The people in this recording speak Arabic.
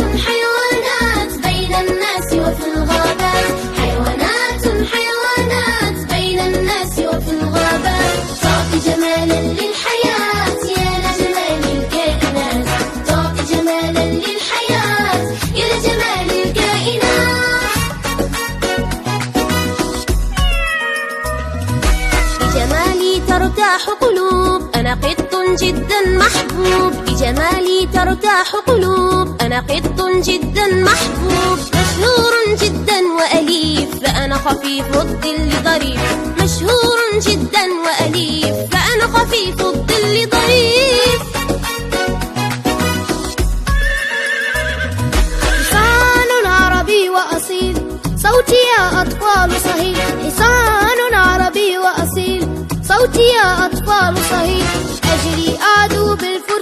حيوانات بين الناس وفي الغابات، حيوانات حيوانات بين الناس وفي الغابات، تعطي جمالا للحياة يا لجمال الكائنات، تعطي جمالا للحياة يا لجمال الكائنات. بجمالي ترتاح قلوب، أنا قط جدا محبوب، بجمالي ترتاح قلوب، أنا قط جدا محبوب، مشهور جدا وأليف، فأنا خفيف الظل ظريف، مشهور جدا وأليف، فأنا خفيف الظل ظريف. حصان عربي وأصيل، صوتي يا أطفال صهيل، حصان عربي وأصيل، صوتي يا أطفال صهيل، أجري أعدو بالفرس